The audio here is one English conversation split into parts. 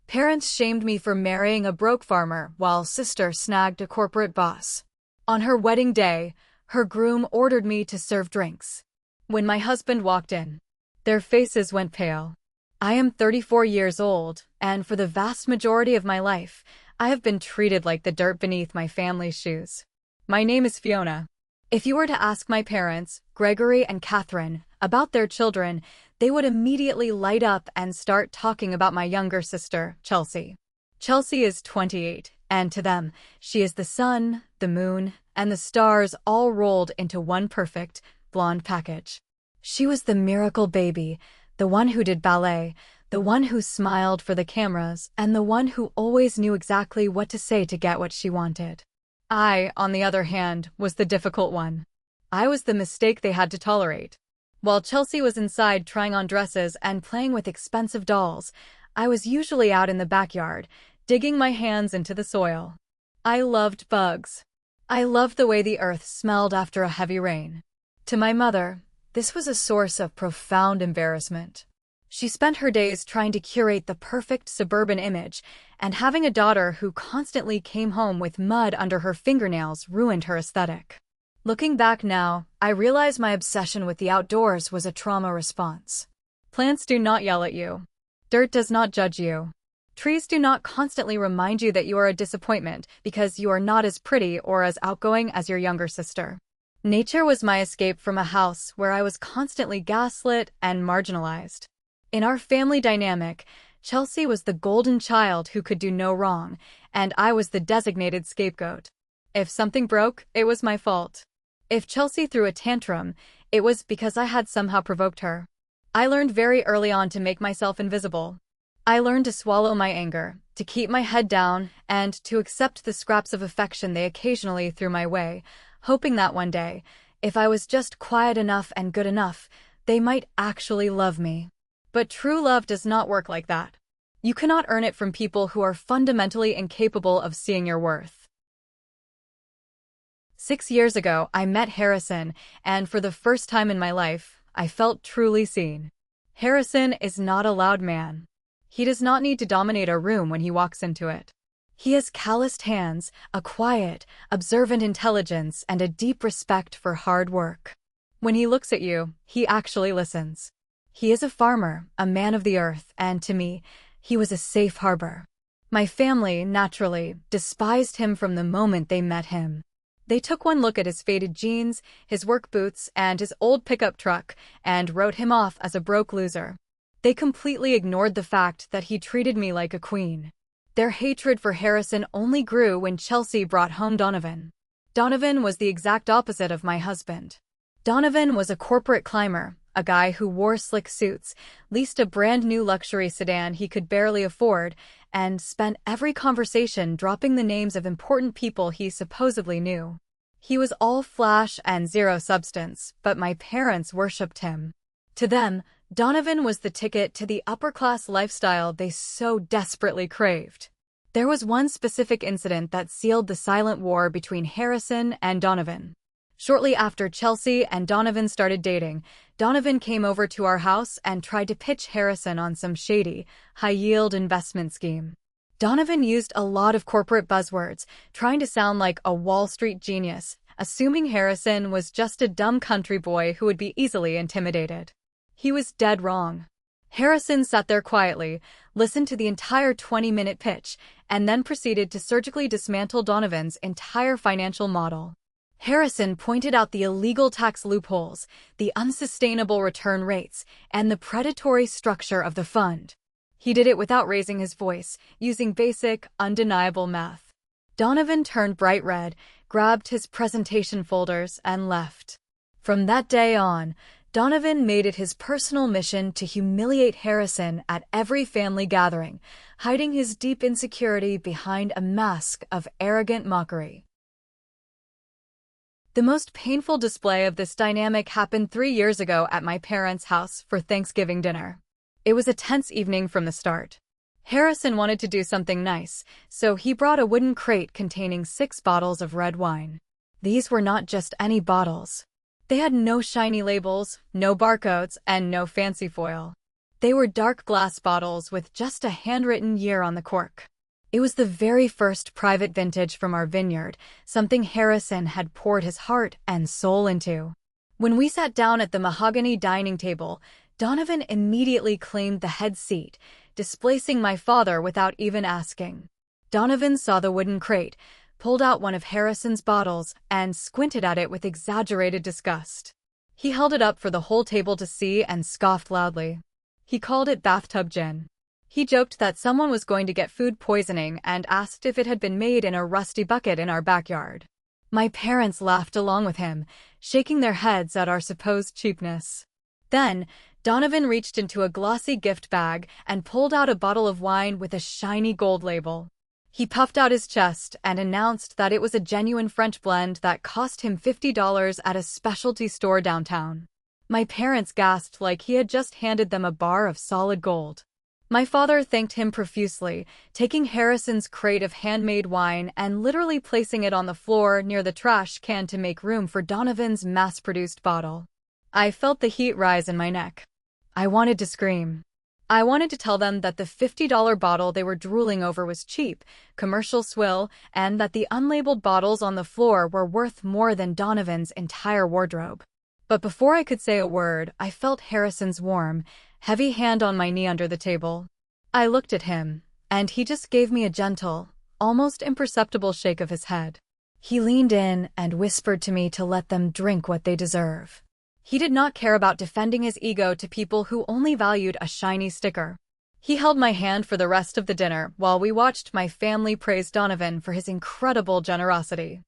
Parents shamed me for marrying a broke farmer, while sister snagged a corporate boss. On her wedding day, her groom ordered me to serve drinks. When my husband walked in, their faces went pale. I am 34 years old, and for the vast majority of my life, I have been treated like the dirt beneath my family's shoes. My name is Fiona. If you were to ask my parents, Gregory and Catherine, about their children, they would immediately light up and start talking about my younger sister, Chelsea. Chelsea is 28, and to them, she is the sun, the moon, and the stars all rolled into one perfect, blonde package. She was the miracle baby, the one who did ballet, the one who smiled for the cameras, and the one who always knew exactly what to say to get what she wanted. I, on the other hand, was the difficult one. I was the mistake they had to tolerate. While Chelsea was inside trying on dresses and playing with expensive dolls, I was usually out in the backyard, digging my hands into the soil. I loved bugs. I loved the way the earth smelled after a heavy rain. To my mother, this was a source of profound embarrassment. She spent her days trying to curate the perfect suburban image, and having a daughter who constantly came home with mud under her fingernails ruined her aesthetic. Looking back now, I realize my obsession with the outdoors was a trauma response. Plants do not yell at you. Dirt does not judge you. Trees do not constantly remind you that you are a disappointment because you are not as pretty or as outgoing as your younger sister. Nature was my escape from a house where I was constantly gaslit and marginalized. In our family dynamic, Chelsea was the golden child who could do no wrong, and I was the designated scapegoat. If something broke, it was my fault. If Chelsea threw a tantrum, it was because I had somehow provoked her. I learned very early on to make myself invisible. I learned to swallow my anger, to keep my head down, and to accept the scraps of affection they occasionally threw my way, hoping that one day, if I was just quiet enough and good enough, they might actually love me. But true love does not work like that. You cannot earn it from people who are fundamentally incapable of seeing your worth. 6 years ago, I met Harrison, and for the first time in my life, I felt truly seen. Harrison is not a loud man. He does not need to dominate a room when he walks into it. He has calloused hands, a quiet, observant intelligence, and a deep respect for hard work. When he looks at you, he actually listens. He is a farmer, a man of the earth, and to me, he was a safe harbor. My family, naturally, despised him from the moment they met him. They took one look at his faded jeans, his work boots, and his old pickup truck, and wrote him off as a broke loser. They completely ignored the fact that he treated me like a queen. Their hatred for Harrison only grew when Chelsea brought home Donovan. Donovan was the exact opposite of my husband. Donovan was a corporate climber, a guy who wore slick suits, leased a brand-new luxury sedan he could barely afford, and spent every conversation dropping the names of important people he supposedly knew. He was all flash and zero substance, but my parents worshipped him. To them, Donovan was the ticket to the upper-class lifestyle they so desperately craved. There was one specific incident that sealed the silent war between Harrison and Donovan. Shortly after Chelsea and Donovan started dating, Donovan came over to our house and tried to pitch Harrison on some shady, high-yield investment scheme. Donovan used a lot of corporate buzzwords, trying to sound like a Wall Street genius, assuming Harrison was just a dumb country boy who would be easily intimidated. He was dead wrong. Harrison sat there quietly, listened to the entire 20-minute pitch, and then proceeded to surgically dismantle Donovan's entire financial model. Harrison pointed out the illegal tax loopholes, the unsustainable return rates, and the predatory structure of the fund. He did it without raising his voice, using basic, undeniable math. Donovan turned bright red, grabbed his presentation folders, and left. From that day on, Donovan made it his personal mission to humiliate Harrison at every family gathering, hiding his deep insecurity behind a mask of arrogant mockery. The most painful display of this dynamic happened 3 years ago at my parents' house for Thanksgiving dinner. It was a tense evening from the start. Harrison wanted to do something nice, so he brought a wooden crate containing 6 bottles of red wine. These were not just any bottles. They had no shiny labels, no barcodes, and no fancy foil. They were dark glass bottles with just a handwritten year on the cork. It was the very first private vintage from our vineyard, something Harrison had poured his heart and soul into. When we sat down at the mahogany dining table, Donovan immediately claimed the head seat, displacing my father without even asking. Donovan saw the wooden crate, pulled out one of Harrison's bottles, and squinted at it with exaggerated disgust. He held it up for the whole table to see and scoffed loudly. He called it bathtub gin. He joked that someone was going to get food poisoning and asked if it had been made in a rusty bucket in our backyard. My parents laughed along with him, shaking their heads at our supposed cheapness. Then, Donovan reached into a glossy gift bag and pulled out a bottle of wine with a shiny gold label. He puffed out his chest and announced that it was a genuine French blend that cost him $50 at a specialty store downtown. My parents gasped like he had just handed them a bar of solid gold. My father thanked him profusely, taking Harrison's crate of handmade wine and literally placing it on the floor near the trash can to make room for Donovan's mass-produced bottle. I felt the heat rise in my neck. I wanted to scream. I wanted to tell them that the $50 bottle they were drooling over was cheap, commercial swill, and that the unlabeled bottles on the floor were worth more than Donovan's entire wardrobe. But before I could say a word, I felt Harrison's warm, heavy hand on my knee under the table. I looked at him, and he just gave me a gentle, almost imperceptible shake of his head. He leaned in and whispered to me to let them drink what they deserve. He did not care about defending his ego to people who only valued a shiny sticker. He held my hand for the rest of the dinner while we watched my family praise Donovan for his incredible generosity.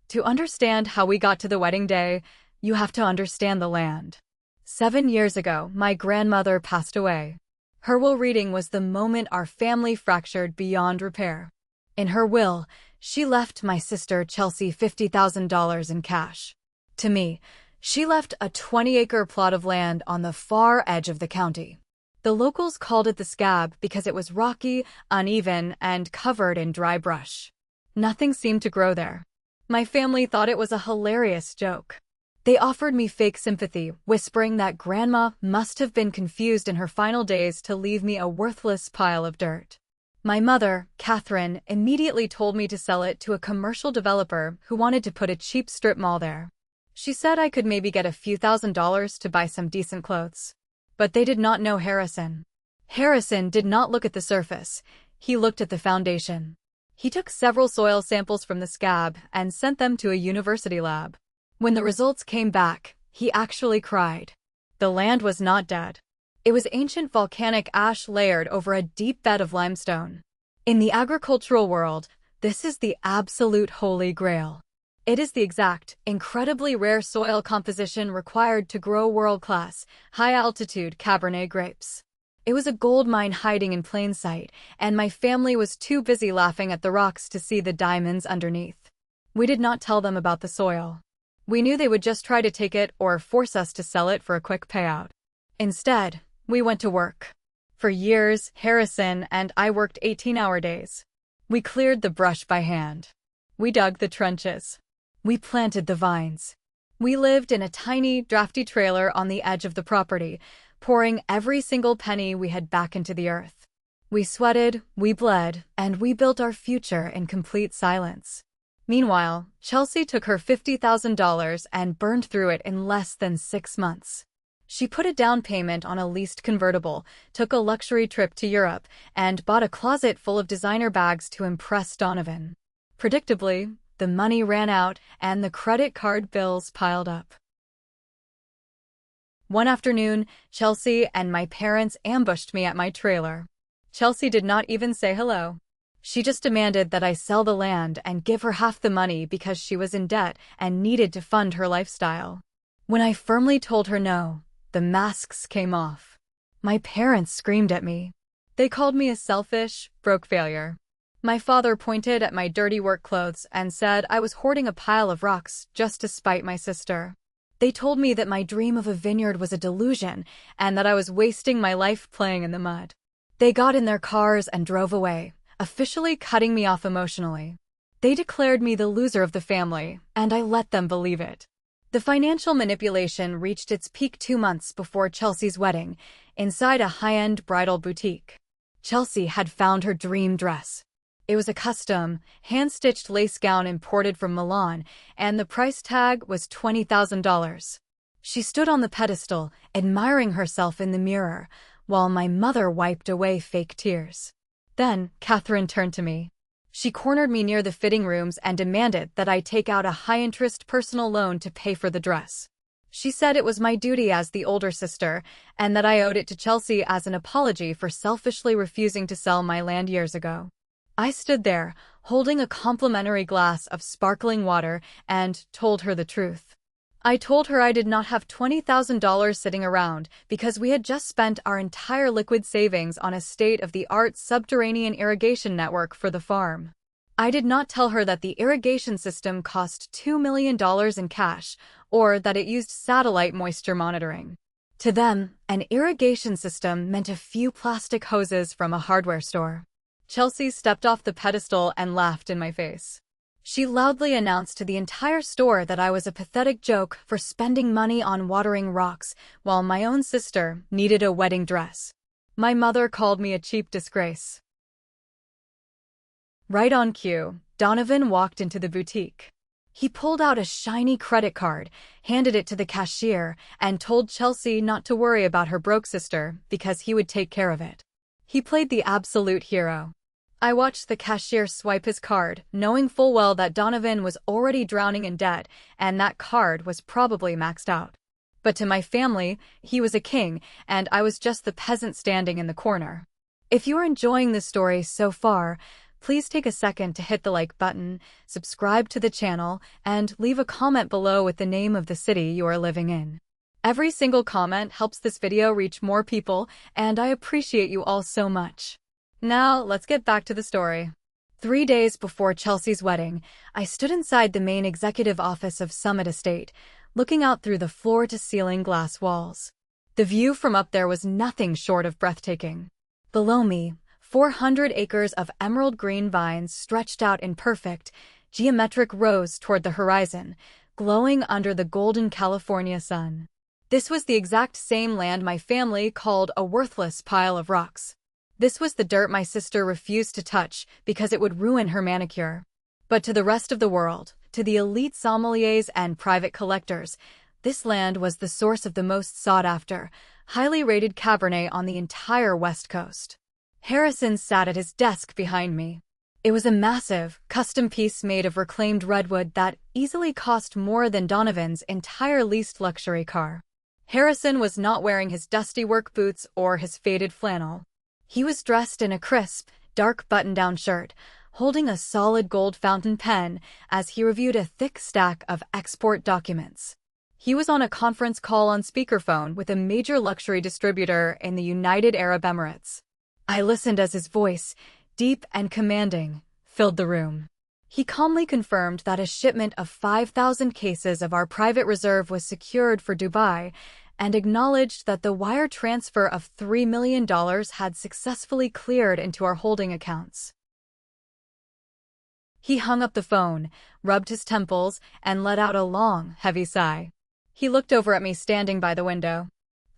To understand how we got to the wedding day, you have to understand the land. 7 years ago, my grandmother passed away. Her will reading was the moment our family fractured beyond repair. In her will, she left my sister Chelsea $50,000 in cash. To me, she left a 20-acre plot of land on the far edge of the county. The locals called it the Scab because it was rocky, uneven, and covered in dry brush. Nothing seemed to grow there. My family thought it was a hilarious joke. They offered me fake sympathy, whispering that Grandma must have been confused in her final days to leave me a worthless pile of dirt. My mother, Catherine, immediately told me to sell it to a commercial developer who wanted to put a cheap strip mall there. She said I could maybe get a few $1,000s to buy some decent clothes. But they did not know Harrison. Harrison did not look at the surface. He looked at the foundation. He took several soil samples from the Scab and sent them to a university lab. When the results came back, he actually cried. The land was not dead. It was ancient volcanic ash layered over a deep bed of limestone. In the agricultural world, this is the absolute holy grail. It is the exact, incredibly rare soil composition required to grow world-class, high-altitude Cabernet grapes. It was a gold mine hiding in plain sight, and my family was too busy laughing at the rocks to see the diamonds underneath. We did not tell them about the soil. We knew they would just try to take it or force us to sell it for a quick payout. Instead, we went to work. For years, Harrison and I worked 18-hour days. We cleared the brush by hand. We dug the trenches. We planted the vines. We lived in a tiny, drafty trailer on the edge of the property, pouring every single penny we had back into the earth. We sweated, we bled, and we built our future in complete silence. Meanwhile, Chelsea took her $50,000 and burned through it in less than 6 months. She put a down payment on a leased convertible, took a luxury trip to Europe, and bought a closet full of designer bags to impress Donovan. Predictably, the money ran out and the credit card bills piled up. One afternoon, Chelsea and my parents ambushed me at my trailer. Chelsea did not even say hello. She just demanded that I sell the land and give her half the money because she was in debt and needed to fund her lifestyle. When I firmly told her no, the masks came off. My parents screamed at me. They called me a selfish, broke failure. My father pointed at my dirty work clothes and said I was hoarding a pile of rocks just to spite my sister. They told me that my dream of a vineyard was a delusion and that I was wasting my life playing in the mud. They got in their cars and drove away, officially cutting me off emotionally. They declared me the loser of the family, and I let them believe it. The financial manipulation reached its peak 2 months before Chelsea's wedding, inside a high-end bridal boutique. Chelsea had found her dream dress. It was a custom, hand-stitched lace gown imported from Milan, and the price tag was $20,000. She stood on the pedestal, admiring herself in the mirror, while my mother wiped away fake tears. Then, Catherine turned to me. She cornered me near the fitting rooms and demanded that I take out a high-interest personal loan to pay for the dress. She said it was my duty as the older sister, and that I owed it to Chelsea as an apology for selfishly refusing to sell my land years ago. I stood there, holding a complimentary glass of sparkling water, and told her the truth. I told her I did not have $20,000 sitting around because we had just spent our entire liquid savings on a state-of-the-art subterranean irrigation network for the farm. I did not tell her that the irrigation system cost $2 million in cash, or that it used satellite moisture monitoring. To them, an irrigation system meant a few plastic hoses from a hardware store. Chelsea stepped off the pedestal and laughed in my face. She loudly announced to the entire store that I was a pathetic joke for spending money on watering rocks, while my own sister needed a wedding dress. My mother called me a cheap disgrace. Right on cue, Donovan walked into the boutique. He pulled out a shiny credit card, handed it to the cashier, and told Chelsea not to worry about her broke sister because he would take care of it. He played the absolute hero. I watched the cashier swipe his card, knowing full well that Donovan was already drowning in debt, and that card was probably maxed out. But to my family, he was a king, and I was just the peasant standing in the corner. If you are enjoying this story so far, please take a second to hit the like button, subscribe to the channel, and leave a comment below with the name of the city you are living in. Every single comment helps this video reach more people, and I appreciate you all so much. Now, let's get back to the story. 3 days before Chelsea's wedding, I stood inside the main executive office of Summit Estate, looking out through the floor-to-ceiling glass walls. The view from up there was nothing short of breathtaking. Below me, 400 acres of emerald green vines stretched out in perfect, geometric rows toward the horizon, glowing under the golden California sun. This was the exact same land my family called a worthless pile of rocks. This was the dirt my sister refused to touch because it would ruin her manicure. But to the rest of the world, to the elite sommeliers and private collectors, this land was the source of the most sought-after, highly rated Cabernet on the entire West Coast. Harrison sat at his desk behind me. It was a massive, custom piece made of reclaimed redwood that easily cost more than Donovan's entire leased luxury car. Harrison was not wearing his dusty work boots or his faded flannel. He was dressed in a crisp, dark button-down shirt, holding a solid gold fountain pen as he reviewed a thick stack of export documents. He was on a conference call on speakerphone with a major luxury distributor in the United Arab Emirates. I listened as his voice, deep and commanding, filled the room. He calmly confirmed that a shipment of 5,000 cases of our private reserve was secured for Dubai, and acknowledged that the wire transfer of $3 million had successfully cleared into our holding accounts. He hung up the phone, rubbed his temples, and let out a long, heavy sigh. He looked over at me standing by the window.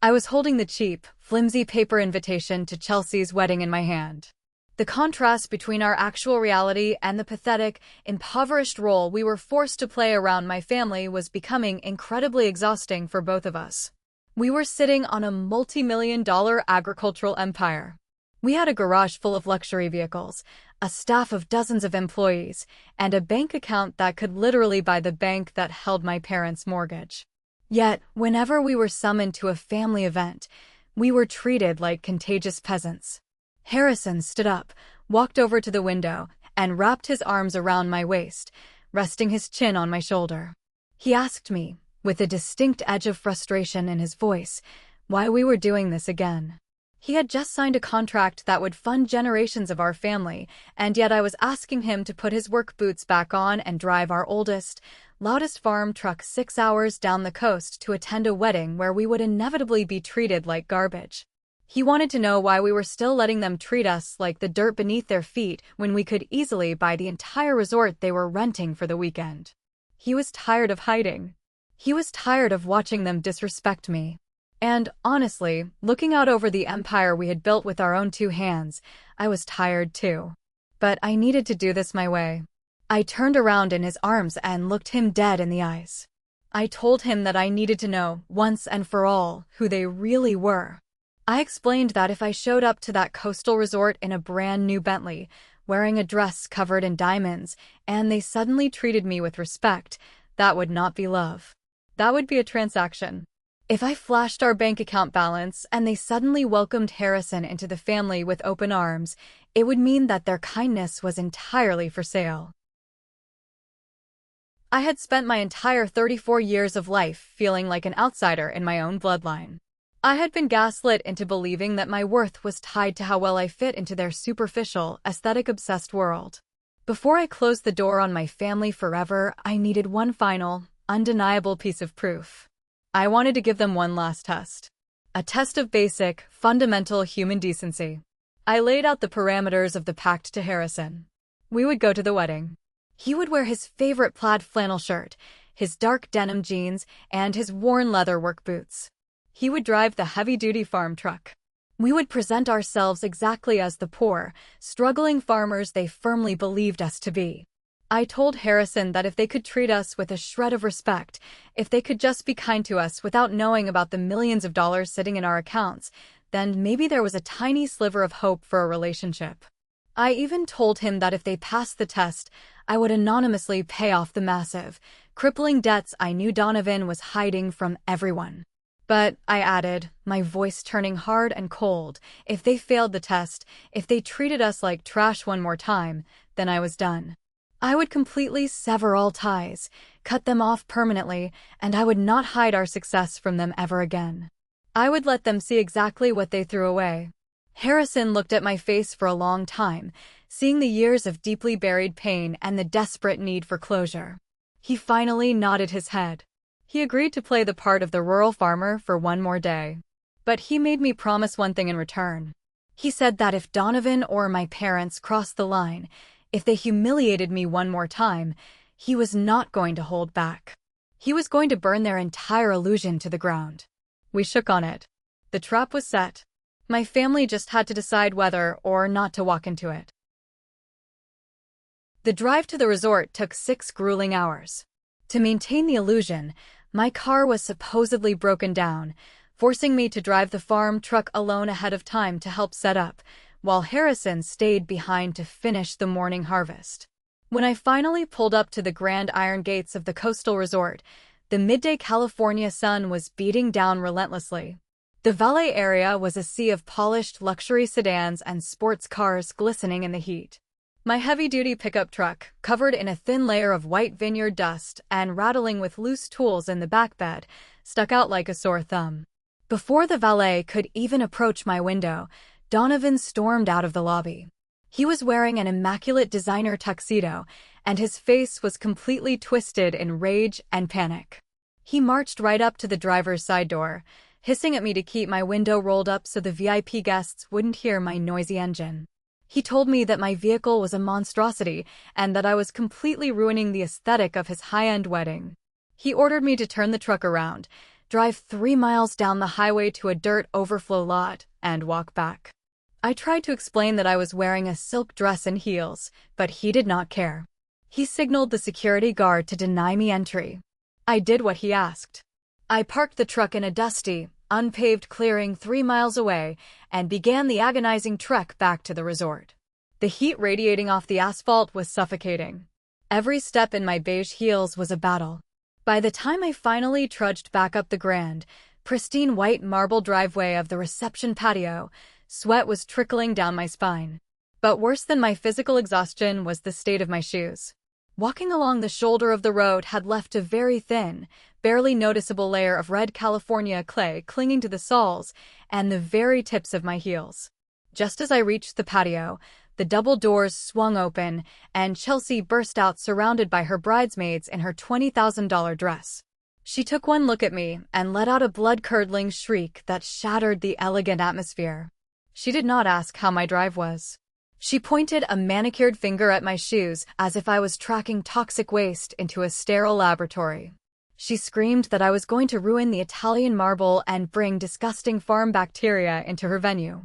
I was holding the cheap, flimsy paper invitation to Chelsea's wedding in my hand. The contrast between our actual reality and the pathetic, impoverished role we were forced to play around my family was becoming incredibly exhausting for both of us. We were sitting on a multi-million-dollar agricultural empire. We had a garage full of luxury vehicles, a staff of dozens of employees, and a bank account that could literally buy the bank that held my parents' mortgage. Yet, whenever we were summoned to a family event, we were treated like contagious peasants. Harrison stood up, walked over to the window, and wrapped his arms around my waist, resting his chin on my shoulder. He asked me, with a distinct edge of frustration in his voice, why we were doing this again. He had just signed a contract that would fund generations of our family, and yet I was asking him to put his work boots back on and drive our oldest, loudest farm truck 6 hours down the coast to attend a wedding where we would inevitably be treated like garbage. He wanted to know why we were still letting them treat us like the dirt beneath their feet when we could easily buy the entire resort they were renting for the weekend. He was tired of hiding. He was tired of watching them disrespect me. And, honestly, looking out over the empire we had built with our own two hands, I was tired too. But I needed to do this my way. I turned around in his arms and looked him dead in the eyes. I told him that I needed to know, once and for all, who they really were. I explained that if I showed up to that coastal resort in a brand new Bentley, wearing a dress covered in diamonds, and they suddenly treated me with respect, that would not be love. That would be a transaction. If I flashed our bank account balance and they suddenly welcomed Harrison into the family with open arms, it would mean that their kindness was entirely for sale. I had spent my entire 34 years of life feeling like an outsider in my own bloodline. I had been gaslit into believing that my worth was tied to how well I fit into their superficial, aesthetic-obsessed world. Before I closed the door on my family forever, I needed one final, undeniable piece of proof. I wanted to give them one last test. A test of basic, fundamental human decency. I laid out the parameters of the pact to Harrison. We would go to the wedding. He would wear his favorite plaid flannel shirt, his dark denim jeans, and his worn leather work boots. He would drive the heavy-duty farm truck. We would present ourselves exactly as the poor, struggling farmers they firmly believed us to be. I told Harrison that if they could treat us with a shred of respect, if they could just be kind to us without knowing about the millions of dollars sitting in our accounts, then maybe there was a tiny sliver of hope for a relationship. I even told him that if they passed the test, I would anonymously pay off the massive, crippling debts I knew Donovan was hiding from everyone. But, I added, my voice turning hard and cold, if they failed the test, if they treated us like trash one more time, then I was done. I would completely sever all ties, cut them off permanently, and I would not hide our success from them ever again. I would let them see exactly what they threw away. Harrison looked at my face for a long time, seeing the years of deeply buried pain and the desperate need for closure. He finally nodded his head. He agreed to play the part of the rural farmer for one more day. But he made me promise one thing in return. He said that if Donovan or my parents crossed the line, if they humiliated me one more time, he was not going to hold back. He was going to burn their entire illusion to the ground. We shook on it. The trap was set. My family just had to decide whether or not to walk into it. The drive to the resort took 6 grueling hours. To maintain the illusion, my car was supposedly broken down, forcing me to drive the farm truck alone ahead of time to help set up, while Harrison stayed behind to finish the morning harvest. When I finally pulled up to the grand iron gates of the coastal resort, the midday California sun was beating down relentlessly. The valet area was a sea of polished luxury sedans and sports cars glistening in the heat. My heavy-duty pickup truck, covered in a thin layer of white vineyard dust and rattling with loose tools in the back bed, stuck out like a sore thumb. Before the valet could even approach my window, Donovan stormed out of the lobby. He was wearing an immaculate designer tuxedo, and his face was completely twisted in rage and panic. He marched right up to the driver's side door, hissing at me to keep my window rolled up so the VIP guests wouldn't hear my noisy engine. He told me that my vehicle was a monstrosity and that I was completely ruining the aesthetic of his high-end wedding. He ordered me to turn the truck around, drive 3 miles down the highway to a dirt overflow lot, and walk back. I tried to explain that I was wearing a silk dress and heels, but he did not care. He signaled the security guard to deny me entry. I did what he asked. I parked the truck in a dusty, unpaved clearing 3 miles away and began the agonizing trek back to the resort. The heat radiating off the asphalt was suffocating. Every step in my beige heels was a battle. By the time I finally trudged back up the grand, pristine white marble driveway of the reception patio, sweat was trickling down my spine. But worse than my physical exhaustion was the state of my shoes. Walking along the shoulder of the road had left a very thin, barely noticeable layer of red California clay clinging to the soles and the very tips of my heels. Just as I reached the patio, the double doors swung open, and Chelsea burst out surrounded by her bridesmaids in her $20,000 dress. She took one look at me and let out a blood-curdling shriek that shattered the elegant atmosphere. She did not ask how my drive was. She pointed a manicured finger at my shoes as if I was tracking toxic waste into a sterile laboratory. She screamed that I was going to ruin the Italian marble and bring disgusting farm bacteria into her venue.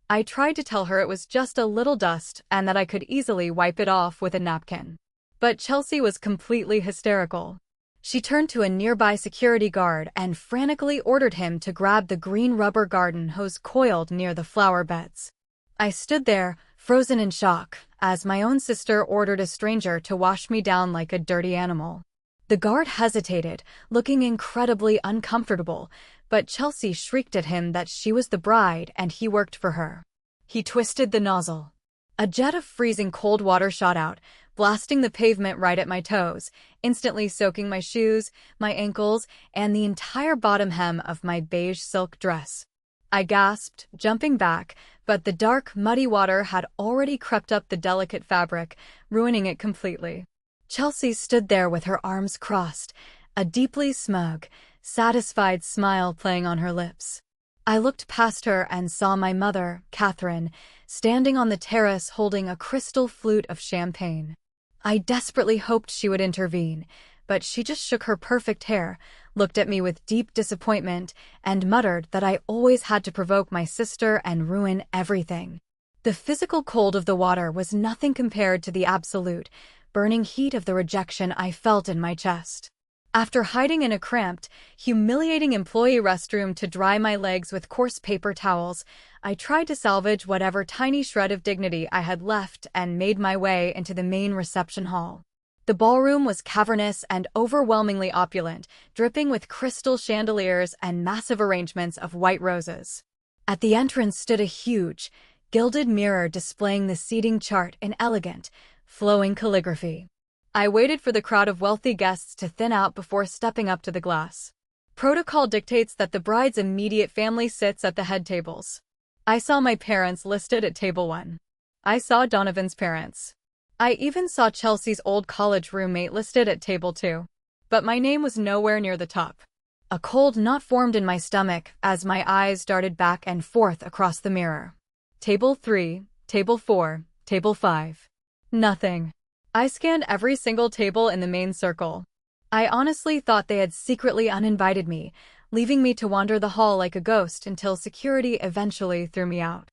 I tried to tell her it was just a little dust and that I could easily wipe it off with a napkin. But Chelsea was completely hysterical. She turned to a nearby security guard and frantically ordered him to grab the green rubber garden hose coiled near the flower beds. I stood there, frozen in shock, as my own sister ordered a stranger to wash me down like a dirty animal. The guard hesitated, looking incredibly uncomfortable, but Chelsea shrieked at him that she was the bride and he worked for her. He twisted the nozzle. A jet of freezing cold water shot out, blasting the pavement right at my toes, instantly soaking my shoes, my ankles, and the entire bottom hem of my beige silk dress. I gasped, jumping back, but the dark, muddy water had already crept up the delicate fabric, ruining it completely. Chelsea stood there with her arms crossed, a deeply smug, satisfied smile playing on her lips. I looked past her and saw my mother, Catherine, standing on the terrace holding a crystal flute of champagne. I desperately hoped she would intervene, but she just shook her perfect hair, looked at me with deep disappointment, and muttered that I always had to provoke my sister and ruin everything. The physical cold of the water was nothing compared to the absolute, burning heat of the rejection I felt in my chest. After hiding in a cramped, humiliating employee restroom to dry my legs with coarse paper towels, I tried to salvage whatever tiny shred of dignity I had left and made my way into the main reception hall. The ballroom was cavernous and overwhelmingly opulent, dripping with crystal chandeliers and massive arrangements of white roses. At the entrance stood a huge, gilded mirror displaying the seating chart in elegant, flowing calligraphy. I waited for the crowd of wealthy guests to thin out before stepping up to the glass. Protocol dictates that the bride's immediate family sits at the head tables. I saw my parents listed at table 1. I saw Donovan's parents. I even saw Chelsea's old college roommate listed at table 2. But my name was nowhere near the top. A cold knot formed in my stomach as my eyes darted back and forth across the mirror. Table 3, table 4, table 5. Nothing. I scanned every single table in the main circle. I honestly thought they had secretly uninvited me, leaving me to wander the hall like a ghost until security eventually threw me out.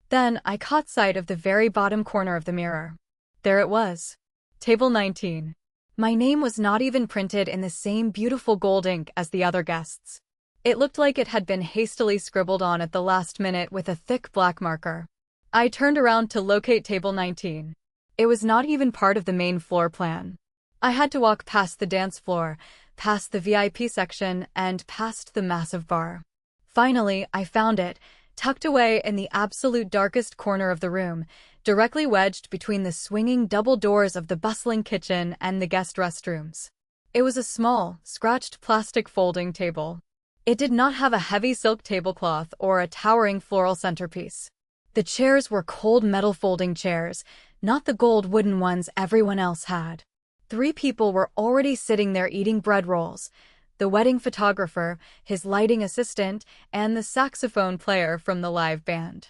Then I caught sight of the very bottom corner of the mirror. There it was. Table 19. My name was not even printed in the same beautiful gold ink as the other guests. It looked like it had been hastily scribbled on at the last minute with a thick black marker. I turned around to locate table 19. It was not even part of the main floor plan. I had to walk past the dance floor, past the VIP section, and past the massive bar. Finally, I found it, tucked away in the absolute darkest corner of the room, directly wedged between the swinging double doors of the bustling kitchen and the guest restrooms. It was a small, scratched plastic folding table. It did not have a heavy silk tablecloth or a towering floral centerpiece. The chairs were cold metal folding chairs, not the gold wooden ones everyone else had. 3 people were already sitting there eating bread rolls: the wedding photographer, his lighting assistant, and the saxophone player from the live band.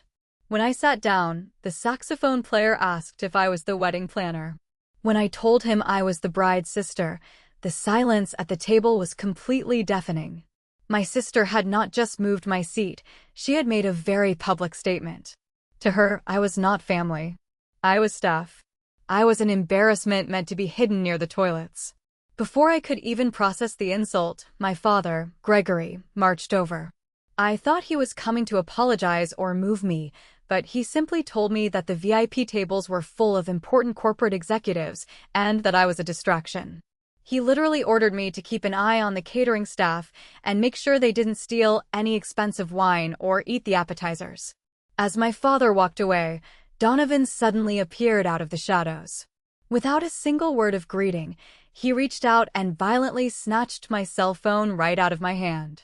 When I sat down, the saxophone player asked if I was the wedding planner. When I told him I was the bride's sister, the silence at the table was completely deafening. My sister had not just moved my seat, she had made a very public statement. To her, I was not family. I was staff. I was an embarrassment meant to be hidden near the toilets. Before I could even process the insult, my father, Gregory, marched over. I thought he was coming to apologize or move me, but he simply told me that the VIP tables were full of important corporate executives and that I was a distraction. He literally ordered me to keep an eye on the catering staff and make sure they didn't steal any expensive wine or eat the appetizers. As my father walked away, Donovan suddenly appeared out of the shadows. Without a single word of greeting, he reached out and violently snatched my cell phone right out of my hand.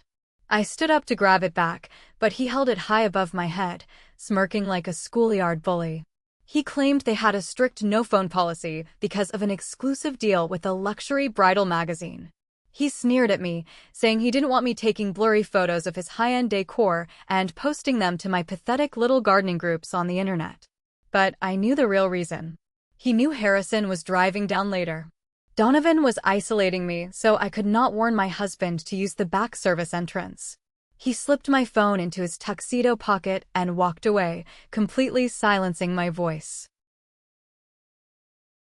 I stood up to grab it back, but he held it high above my head, smirking like a schoolyard bully. He claimed they had a strict no-phone policy because of an exclusive deal with a luxury bridal magazine. He sneered at me, saying he didn't want me taking blurry photos of his high-end decor and posting them to my pathetic little gardening groups on the internet. But I knew the real reason. He knew Harrison was driving down later. Donovan was isolating me, so I could not warn my husband to use the back service entrance. He slipped my phone into his tuxedo pocket and walked away, completely silencing my voice.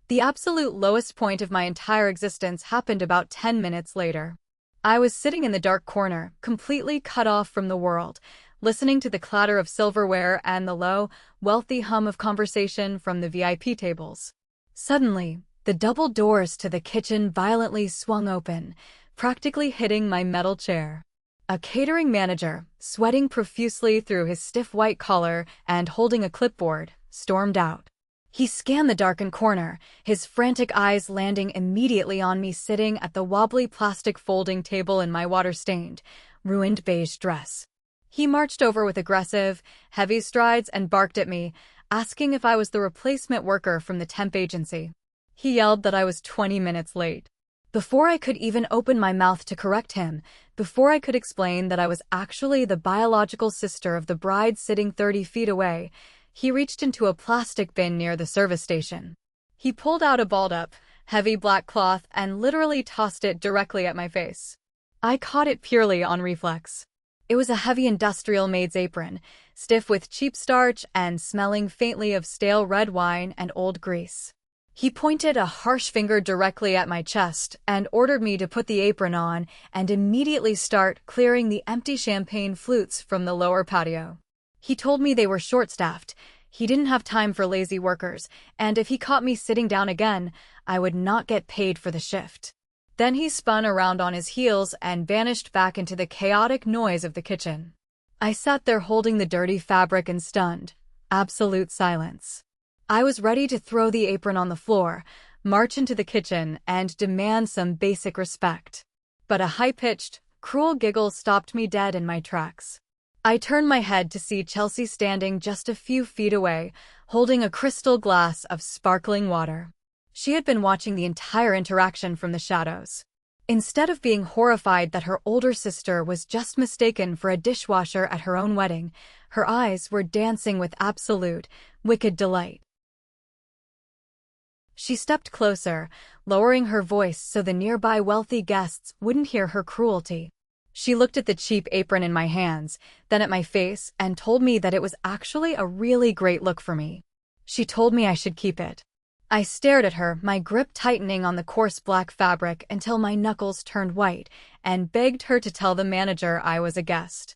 The absolute lowest point of my entire existence happened about 10 minutes later. I was sitting in the dark corner, completely cut off from the world, listening to the clatter of silverware and the low, wealthy hum of conversation from the VIP tables. Suddenly, the double doors to the kitchen violently swung open, practically hitting my metal chair. A catering manager, sweating profusely through his stiff white collar and holding a clipboard, stormed out. He scanned the darkened corner, his frantic eyes landing immediately on me sitting at the wobbly plastic folding table in my water-stained, ruined beige dress. He marched over with aggressive, heavy strides and barked at me, asking if I was the replacement worker from the temp agency. He yelled that I was 20 minutes late. Before I could even open my mouth to correct him, before I could explain that I was actually the biological sister of the bride sitting 30 feet away, he reached into a plastic bin near the service station. He pulled out a balled-up, heavy black cloth and literally tossed it directly at my face. I caught it purely on reflex. It was a heavy industrial maid's apron, stiff with cheap starch and smelling faintly of stale red wine and old grease. He pointed a harsh finger directly at my chest and ordered me to put the apron on and immediately start clearing the empty champagne flutes from the lower patio. He told me they were short-staffed, he didn't have time for lazy workers, and if he caught me sitting down again, I would not get paid for the shift. Then he spun around on his heels and vanished back into the chaotic noise of the kitchen. I sat there holding the dirty fabric in stunned, absolute silence. I was ready to throw the apron on the floor, march into the kitchen, and demand some basic respect. But a high-pitched, cruel giggle stopped me dead in my tracks. I turned my head to see Chelsea standing just a few feet away, holding a crystal glass of sparkling water. She had been watching the entire interaction from the shadows. Instead of being horrified that her older sister was just mistaken for a dishwasher at her own wedding, her eyes were dancing with absolute, wicked delight. She stepped closer, lowering her voice so the nearby wealthy guests wouldn't hear her cruelty. She looked at the cheap apron in my hands, then at my face, and told me that it was actually a really great look for me. She told me I should keep it. I stared at her, my grip tightening on the coarse black fabric until my knuckles turned white, and begged her to tell the manager I was a guest.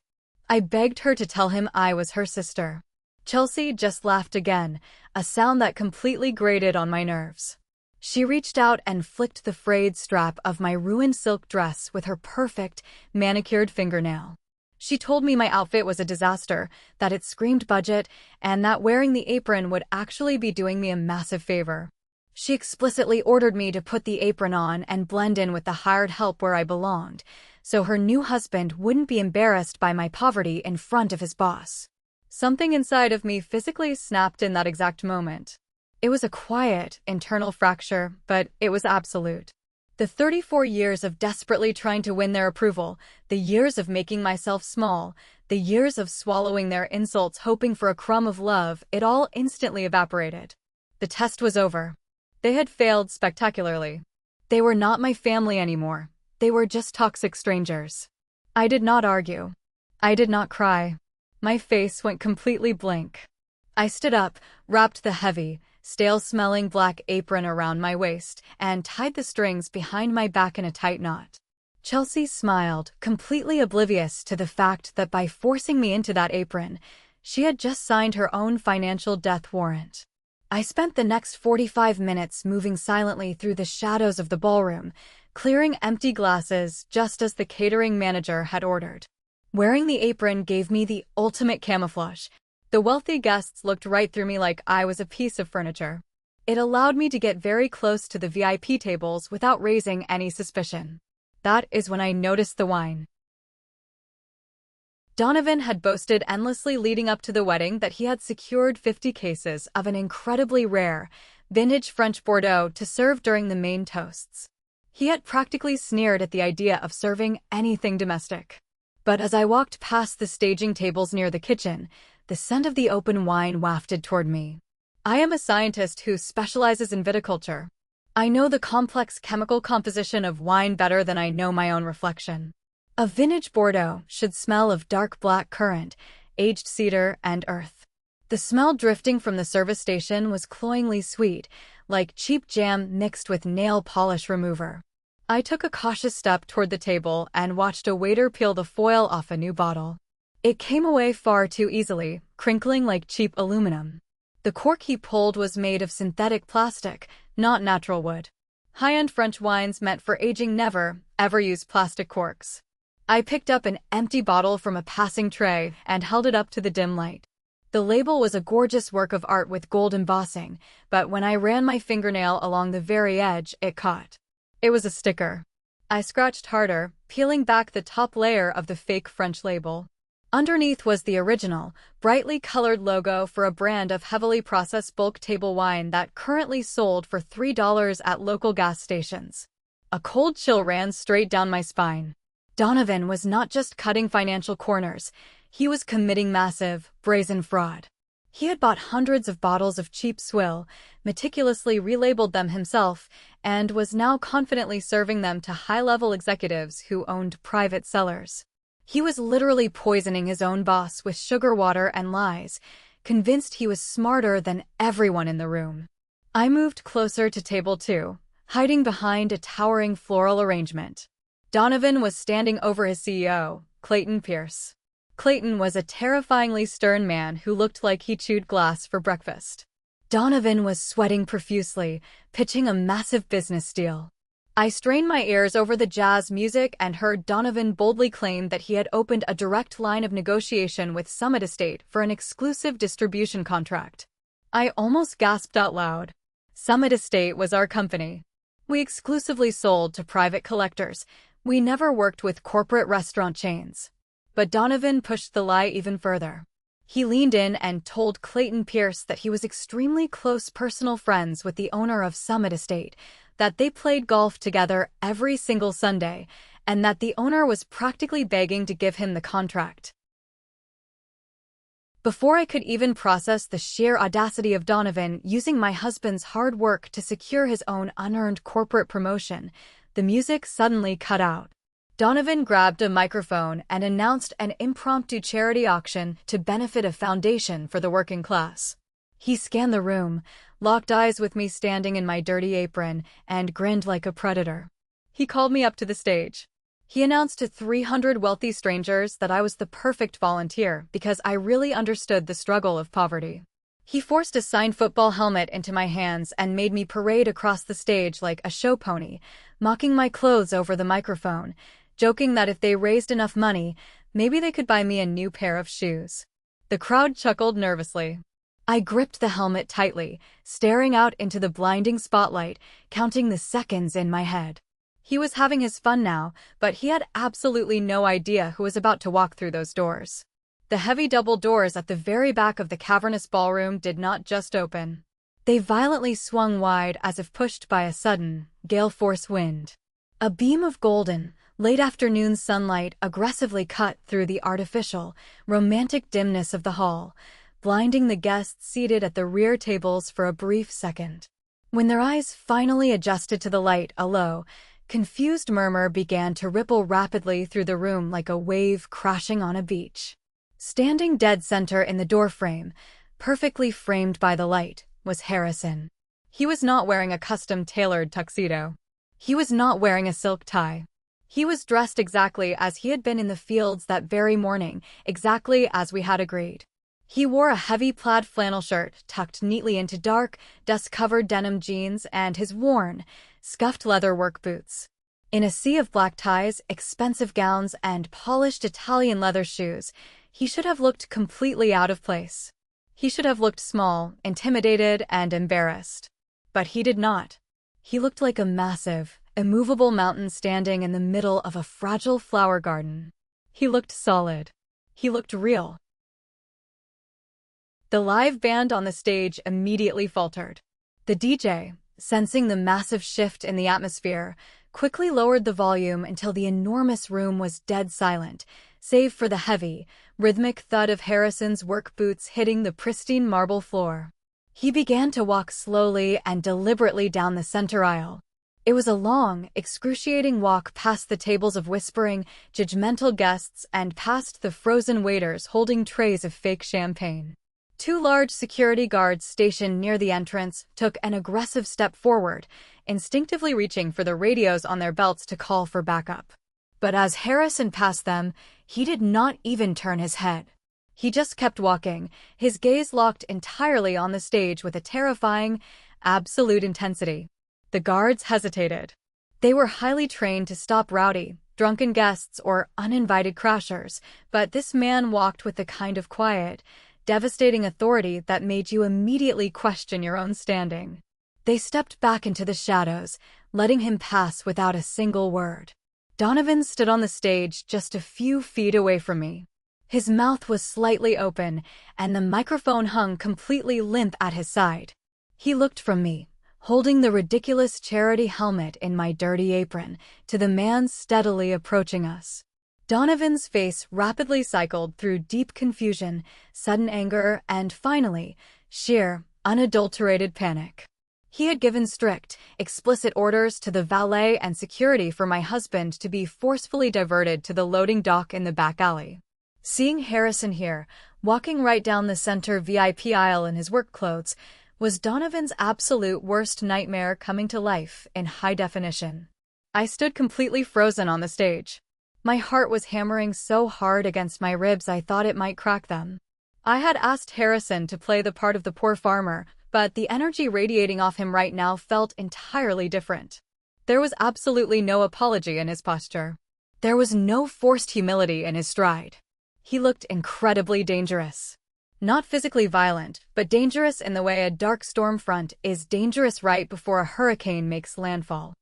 I begged her to tell him I was her sister. Chelsea just laughed again, a sound that completely grated on my nerves. She reached out and flicked the frayed strap of my ruined silk dress with her perfect, manicured fingernail. She told me my outfit was a disaster, that it screamed budget, and that wearing the apron would actually be doing me a massive favor. She explicitly ordered me to put the apron on and blend in with the hired help where I belonged, so her new husband wouldn't be embarrassed by my poverty in front of his boss. Something inside of me physically snapped in that exact moment. It was a quiet, internal fracture, but it was absolute. The 34 years of desperately trying to win their approval, the years of making myself small, the years of swallowing their insults hoping for a crumb of love, it all instantly evaporated. The test was over. They had failed spectacularly. They were not my family anymore. They were just toxic strangers. I did not argue. I did not cry. My face went completely blank. I stood up, wrapped the heavy, stale-smelling black apron around my waist, and tied the strings behind my back in a tight knot. Chelsea smiled, completely oblivious to the fact that by forcing me into that apron, she had just signed her own financial death warrant. I spent the next 45 minutes moving silently through the shadows of the ballroom, clearing empty glasses just as the catering manager had ordered. Wearing the apron gave me the ultimate camouflage. The wealthy guests looked right through me like I was a piece of furniture. It allowed me to get very close to the VIP tables without raising any suspicion. That is when I noticed the wine. Donovan had boasted endlessly leading up to the wedding that he had secured 50 cases of an incredibly rare, vintage French Bordeaux to serve during the main toasts. He had practically sneered at the idea of serving anything domestic. But as I walked past the staging tables near the kitchen, the scent of the open wine wafted toward me. I am a scientist who specializes in viticulture. I know the complex chemical composition of wine better than I know my own reflection. A vintage Bordeaux should smell of dark black currant, aged cedar, and earth. The smell drifting from the service station was cloyingly sweet, like cheap jam mixed with nail polish remover. I took a cautious step toward the table and watched a waiter peel the foil off a new bottle. It came away far too easily, crinkling like cheap aluminum. The cork he pulled was made of synthetic plastic, not natural wood. High-end French wines meant for aging never, ever use plastic corks. I picked up an empty bottle from a passing tray and held it up to the dim light. The label was a gorgeous work of art with gold embossing, but when I ran my fingernail along the very edge, it caught. It was a sticker. I scratched harder, peeling back the top layer of the fake French label. Underneath was the original, brightly colored logo for a brand of heavily processed bulk table wine that currently sold for $3 at local gas stations. A cold chill ran straight down my spine. Donovan was not just cutting financial corners, he was committing massive, brazen fraud. He had bought hundreds of bottles of cheap swill, meticulously relabeled them himself, and was now confidently serving them to high-level executives who owned private cellars. He was literally poisoning his own boss with sugar water and lies, convinced he was smarter than everyone in the room. I moved closer to table 2, hiding behind a towering floral arrangement. Donovan was standing over his CEO, Clayton Pierce. Clayton was a terrifyingly stern man who looked like he chewed glass for breakfast. Donovan was sweating profusely, pitching a massive business deal. I strained my ears over the jazz music and heard Donovan boldly claim that he had opened a direct line of negotiation with Summit Estate for an exclusive distribution contract. I almost gasped out loud. Summit Estate was our company. We exclusively sold to private collectors. We never worked with corporate restaurant chains. But Donovan pushed the lie even further. He leaned in and told Clayton Pierce that he was extremely close personal friends with the owner of Summit Estate, that they played golf together every single Sunday, and that the owner was practically begging to give him the contract. Before I could even process the sheer audacity of Donovan using my husband's hard work to secure his own unearned corporate promotion, the music suddenly cut out. Donovan grabbed a microphone and announced an impromptu charity auction to benefit a foundation for the working class. He scanned the room, locked eyes with me standing in my dirty apron, and grinned like a predator. He called me up to the stage. He announced to 300 wealthy strangers that I was the perfect volunteer because I really understood the struggle of poverty. He forced a signed football helmet into my hands and made me parade across the stage like a show pony, mocking my clothes over the microphone, joking that if they raised enough money, maybe they could buy me a new pair of shoes. The crowd chuckled nervously. I gripped the helmet tightly, staring out into the blinding spotlight, counting the seconds in my head. He was having his fun now, but he had absolutely no idea who was about to walk through those doors. The heavy double doors at the very back of the cavernous ballroom did not just open. They violently swung wide as if pushed by a sudden, gale-force wind. A beam of golden, late-afternoon sunlight aggressively cut through the artificial, romantic dimness of the hall, blinding the guests seated at the rear tables for a brief second. When their eyes finally adjusted to the light, a low, confused murmur began to ripple rapidly through the room like a wave crashing on a beach. Standing dead center in the doorframe, perfectly framed by the light, was Harrison. He was not wearing a custom-tailored tuxedo. He was not wearing a silk tie. He was dressed exactly as he had been in the fields that very morning, exactly as we had agreed. He wore a heavy plaid flannel shirt tucked neatly into dark, dust-covered denim jeans and his worn, scuffed leather work boots. In a sea of black ties, expensive gowns, and polished Italian leather shoes, he should have looked completely out of place. He should have looked small, intimidated, and embarrassed. But he did not. He looked like a massive, immovable mountain standing in the middle of a fragile flower garden. He looked solid. He looked real. The live band on the stage immediately faltered. The DJ, sensing the massive shift in the atmosphere, quickly lowered the volume until the enormous room was dead silent, save for the heavy, rhythmic thud of Harrison's work boots hitting the pristine marble floor. He began to walk slowly and deliberately down the center aisle. It was a long, excruciating walk past the tables of whispering, judgmental guests and past the frozen waiters holding trays of fake champagne. 2 large security guards stationed near the entrance took an aggressive step forward, instinctively reaching for the radios on their belts to call for backup. But as Harrison passed them, he did not even turn his head. He just kept walking, his gaze locked entirely on the stage with a terrifying, absolute intensity. The guards hesitated. They were highly trained to stop rowdy, drunken guests or uninvited crashers, but this man walked with the kind of quiet, devastating authority that made you immediately question your own standing. They stepped back into the shadows, letting him pass without a single word. Donovan stood on the stage just a few feet away from me. His mouth was slightly open, and the microphone hung completely limp at his side. He looked from me, holding the ridiculous charity helmet in my dirty apron, to the man steadily approaching us. Donovan's face rapidly cycled through deep confusion, sudden anger, and finally, sheer, unadulterated panic. He had given strict, explicit orders to the valet and security for my husband to be forcefully diverted to the loading dock in the back alley. Seeing Harrison here, walking right down the center VIP aisle in his work clothes, was Donovan's absolute worst nightmare coming to life in high definition. I stood completely frozen on the stage. My heart was hammering so hard against my ribs I thought it might crack them. I had asked Harrison to play the part of the poor farmer, but the energy radiating off him right now felt entirely different. There was absolutely no apology in his posture. There was no forced humility in his stride. He looked incredibly dangerous. Not physically violent, but dangerous in the way a dark storm front is dangerous right before a hurricane makes landfall.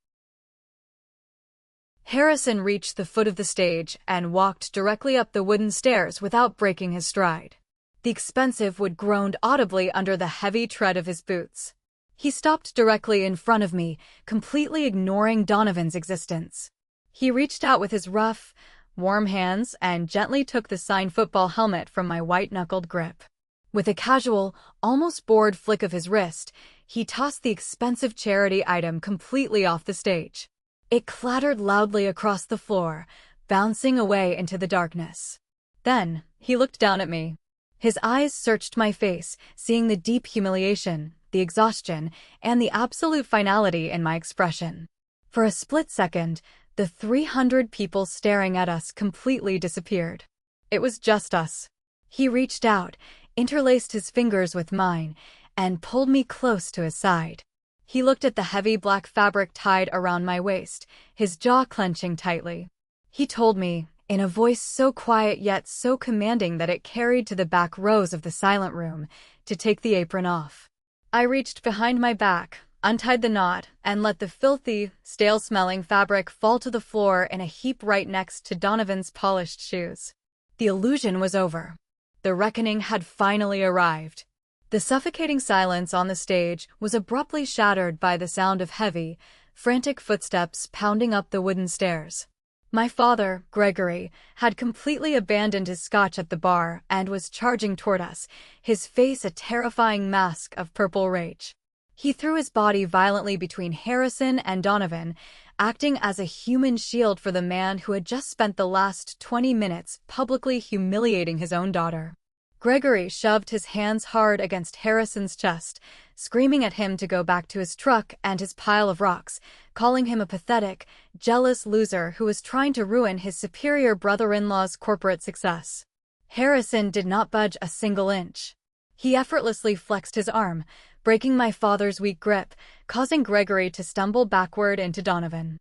Harrison reached the foot of the stage and walked directly up the wooden stairs without breaking his stride. The expensive wood groaned audibly under the heavy tread of his boots. He stopped directly in front of me, completely ignoring Donovan's existence. He reached out with his rough, warm hands and gently took the signed football helmet from my white-knuckled grip. With a casual, almost bored flick of his wrist, he tossed the expensive charity item completely off the stage. It clattered loudly across the floor, bouncing away into the darkness. Then, he looked down at me. His eyes searched my face, seeing the deep humiliation, the exhaustion, and the absolute finality in my expression. For a split second, the 300 people staring at us completely disappeared. It was just us. He reached out, interlaced his fingers with mine, and pulled me close to his side. He looked at the heavy black fabric tied around my waist, his jaw clenching tightly. He told me, in a voice so quiet yet so commanding that it carried to the back rows of the silent room, to take the apron off. I reached behind my back, untied the knot, and let the filthy, stale-smelling fabric fall to the floor in a heap right next to Donovan's polished shoes. The illusion was over. The reckoning had finally arrived. The suffocating silence on the stage was abruptly shattered by the sound of heavy, frantic footsteps pounding up the wooden stairs. My father, Gregory, had completely abandoned his scotch at the bar and was charging toward us, his face a terrifying mask of purple rage. He threw his body violently between Harrison and Donovan, acting as a human shield for the man who had just spent the last 20 minutes publicly humiliating his own daughter. Gregory shoved his hands hard against Harrison's chest, screaming at him to go back to his truck and his pile of rocks, calling him a pathetic, jealous loser who was trying to ruin his superior brother-in-law's corporate success. Harrison did not budge a single inch. He effortlessly flexed his arm, breaking my father's weak grip, causing Gregory to stumble backward into Donovan.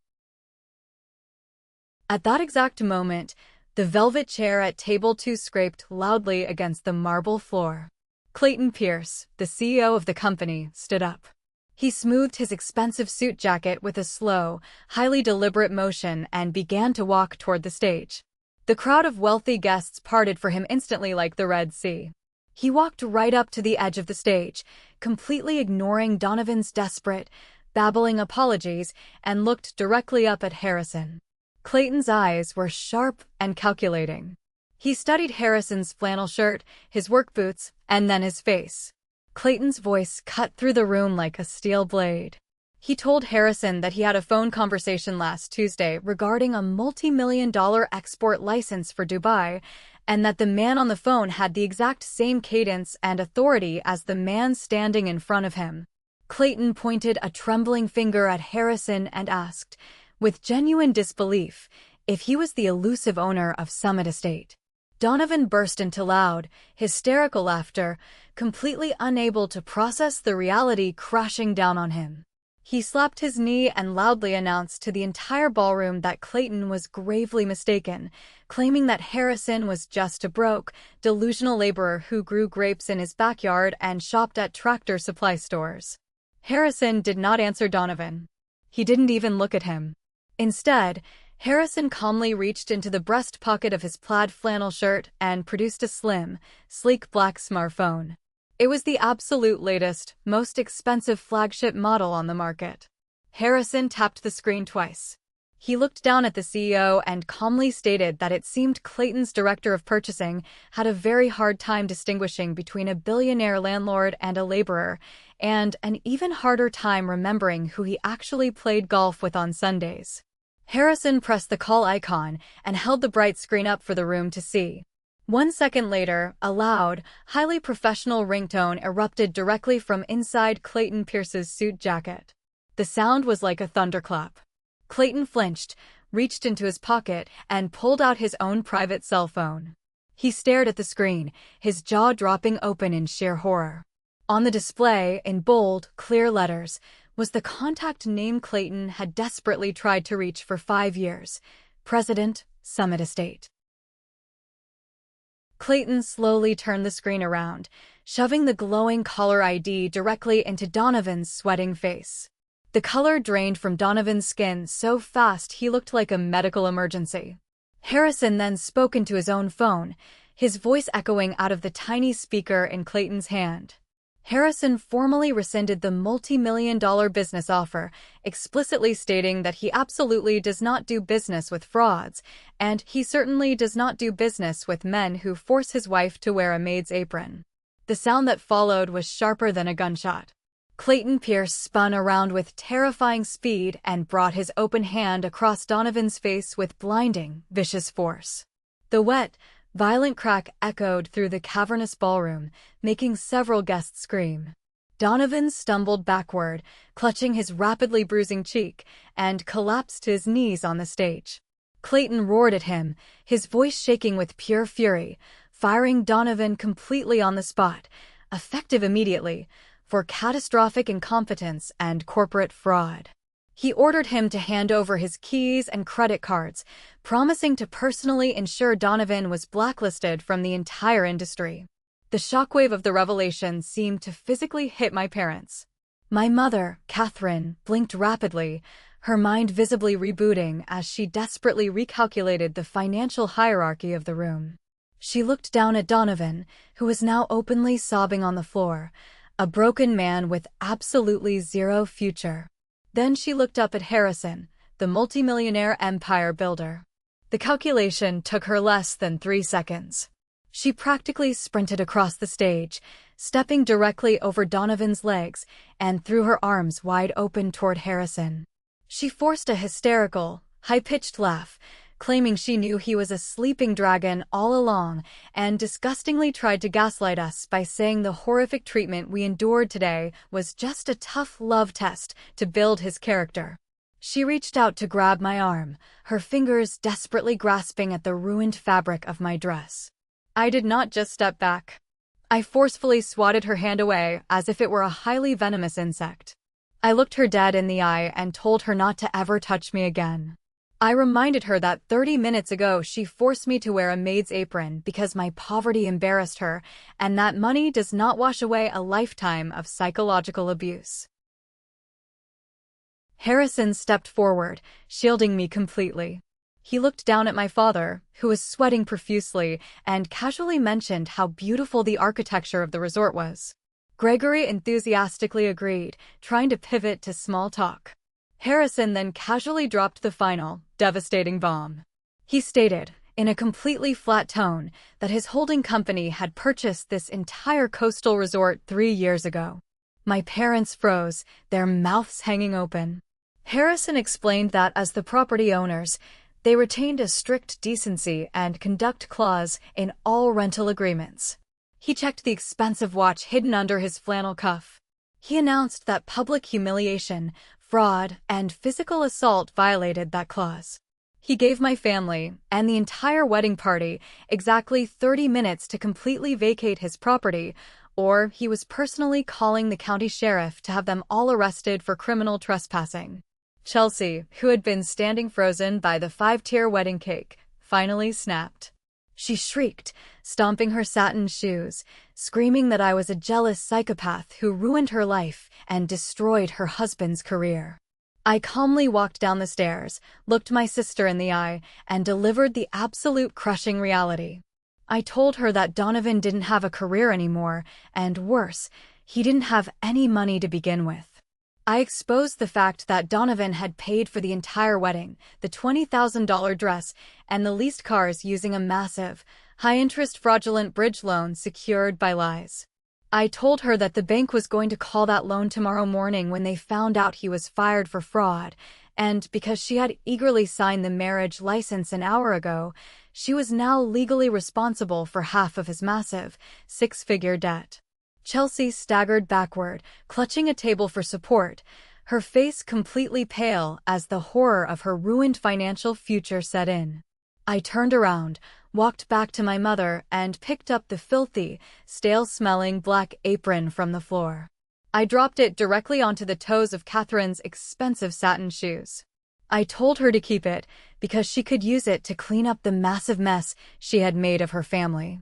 At that exact moment, the velvet chair at table 2 scraped loudly against the marble floor. Clayton Pierce, the CEO of the company, stood up. He smoothed his expensive suit jacket with a slow, highly deliberate motion and began to walk toward the stage. The crowd of wealthy guests parted for him instantly like the Red Sea. He walked right up to the edge of the stage, completely ignoring Donovan's desperate, babbling apologies, and looked directly up at Harrison. Clayton's eyes were sharp and calculating. He studied Harrison's flannel shirt, his work boots, and then his face. Clayton's voice cut through the room like a steel blade. He told Harrison that he had a phone conversation last Tuesday regarding a multi-million-dollar export license for Dubai, and that the man on the phone had the exact same cadence and authority as the man standing in front of him. Clayton pointed a trembling finger at Harrison and asked, with genuine disbelief, if he was the elusive owner of Summit Estate. Donovan burst into loud, hysterical laughter, completely unable to process the reality crashing down on him. He slapped his knee and loudly announced to the entire ballroom that Clayton was gravely mistaken, claiming that Harrison was just a broke, delusional laborer who grew grapes in his backyard and shopped at tractor supply stores. Harrison did not answer Donovan. He didn't even look at him. Instead, Harrison calmly reached into the breast pocket of his plaid flannel shirt and produced a slim, sleek black smartphone. It was the absolute latest, most expensive flagship model on the market. Harrison tapped the screen twice. He looked down at the CEO and calmly stated that it seemed Clayton's director of purchasing had a very hard time distinguishing between a billionaire landlord and a laborer, and an even harder time remembering who he actually played golf with on Sundays. Harrison pressed the call icon and held the bright screen up for the room to see. 1 second later, a loud, highly professional ringtone erupted directly from inside Clayton Pierce's suit jacket. The sound was like a thunderclap. Clayton flinched, reached into his pocket, and pulled out his own private cell phone. He stared at the screen, his jaw dropping open in sheer horror. On the display, in bold, clear letters, was the contact name Clayton had desperately tried to reach for 5 years: President, Summit Estate. Clayton slowly turned the screen around, shoving the glowing caller ID directly into Donovan's sweating face. The color drained from Donovan's skin so fast he looked like a medical emergency. Harrison then spoke into his own phone, his voice echoing out of the tiny speaker in Clayton's hand. Harrison formally rescinded the multi-million-dollar business offer, explicitly stating that he absolutely does not do business with frauds, and he certainly does not do business with men who force his wife to wear a maid's apron. The sound that followed was sharper than a gunshot. Clayton Pierce spun around with terrifying speed and brought his open hand across Donovan's face with blinding, vicious force. The wet, violent crack echoed through the cavernous ballroom, making several guests scream. Donovan stumbled backward, clutching his rapidly bruising cheek, and collapsed to his knees on the stage. Clayton roared at him, his voice shaking with pure fury, firing Donovan completely on the spot, effective immediately, for catastrophic incompetence and corporate fraud. He ordered him to hand over his keys and credit cards, promising to personally ensure Donovan was blacklisted from the entire industry. The shockwave of the revelation seemed to physically hit my parents. My mother, Catherine, blinked rapidly, her mind visibly rebooting as she desperately recalculated the financial hierarchy of the room. She looked down at Donovan, who was now openly sobbing on the floor, a broken man with absolutely zero future. Then she looked up at Harrison, the multimillionaire empire builder. The calculation took her less than 3 seconds. She practically sprinted across the stage, stepping directly over Donovan's legs, and threw her arms wide open toward Harrison. She forced a hysterical, high-pitched laugh, claiming she knew he was a sleeping dragon all along, and disgustingly tried to gaslight us by saying the horrific treatment we endured today was just a tough love test to build his character. She reached out to grab my arm, her fingers desperately grasping at the ruined fabric of my dress. I did not just step back. I forcefully swatted her hand away as if it were a highly venomous insect. I looked her dead in the eye and told her not to ever touch me again. I reminded her that 30 minutes ago she forced me to wear a maid's apron because my poverty embarrassed her, and that money does not wash away a lifetime of psychological abuse. Harrison stepped forward, shielding me completely. He looked down at my father, who was sweating profusely, and casually mentioned how beautiful the architecture of the resort was. Gregory enthusiastically agreed, trying to pivot to small talk. Harrison then casually dropped the final, devastating bomb. He stated, in a completely flat tone, that his holding company had purchased this entire coastal resort 3 years ago. My parents froze, their mouths hanging open. Harrison explained that as the property owners, they retained a strict decency and conduct clause in all rental agreements. He checked the expensive watch hidden under his flannel cuff. He announced that public humiliation, fraud, and physical assault violated that clause. He gave my family, and the entire wedding party, exactly 30 minutes to completely vacate his property, or he was personally calling the county sheriff to have them all arrested for criminal trespassing. Chelsea, who had been standing frozen by the 5-tier wedding cake, finally snapped. She shrieked, stomping her satin shoes, screaming that I was a jealous psychopath who ruined her life and destroyed her husband's career. I calmly walked down the stairs, looked my sister in the eye, and delivered the absolute crushing reality. I told her that Donovan didn't have a career anymore, and worse, he didn't have any money to begin with. I exposed the fact that Donovan had paid for the entire wedding, the $20,000 dress, and the leased cars using a massive, high-interest fraudulent bridge loan secured by lies. I told her that the bank was going to call that loan tomorrow morning when they found out he was fired for fraud, and because she had eagerly signed the marriage license an hour ago, she was now legally responsible for half of his massive, 6-figure debt. Chelsea staggered backward, clutching a table for support, her face completely pale as the horror of her ruined financial future set in. I turned around, walked back to my mother, and picked up the filthy, stale-smelling black apron from the floor. I dropped it directly onto the toes of Catherine's expensive satin shoes. I told her to keep it because she could use it to clean up the massive mess she had made of her family.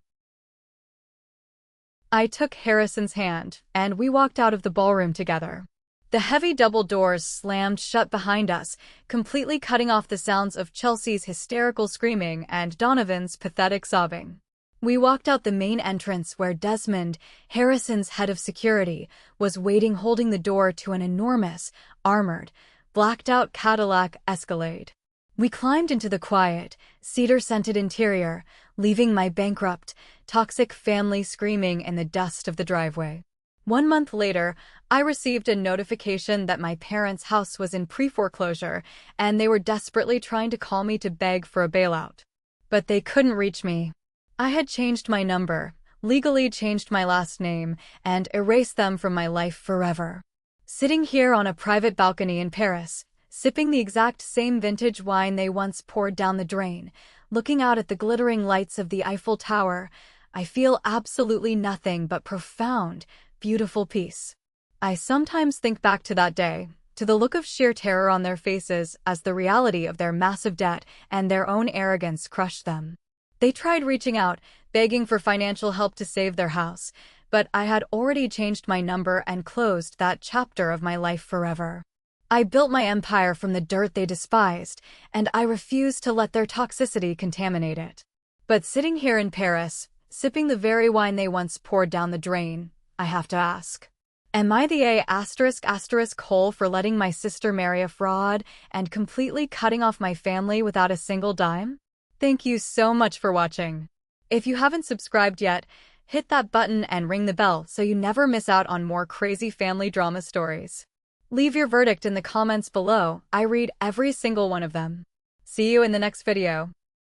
I took Harrison's hand, and we walked out of the ballroom together. The heavy double doors slammed shut behind us, completely cutting off the sounds of Chelsea's hysterical screaming and Donovan's pathetic sobbing. We walked out the main entrance where Desmond, Harrison's head of security, was waiting holding the door to an enormous, armored, blacked-out Cadillac Escalade. We climbed into the quiet, cedar-scented interior, leaving my bankrupt, toxic family screaming in the dust of the driveway. 1 month later, I received a notification that my parents' house was in pre-foreclosure, and they were desperately trying to call me to beg for a bailout. But they couldn't reach me. I had changed my number, legally changed my last name, and erased them from my life forever. Sitting here on a private balcony in Paris, sipping the exact same vintage wine they once poured down the drain, looking out at the glittering lights of the Eiffel Tower, I feel absolutely nothing but profound, beautiful peace. I sometimes think back to that day, to the look of sheer terror on their faces as the reality of their massive debt and their own arrogance crushed them. They tried reaching out, begging for financial help to save their house, but I had already changed my number and closed that chapter of my life forever. I built my empire from the dirt they despised, and I refused to let their toxicity contaminate it. But sitting here in Paris, sipping the very wine they once poured down the drain, I have to ask, am I the *** hole for letting my sister marry a fraud and completely cutting off my family without a single dime? Thank you so much for watching. If you haven't subscribed yet, hit that button and ring the bell so you never miss out on more crazy family drama stories. Leave your verdict in the comments below. I read every single one of them. See you in the next video.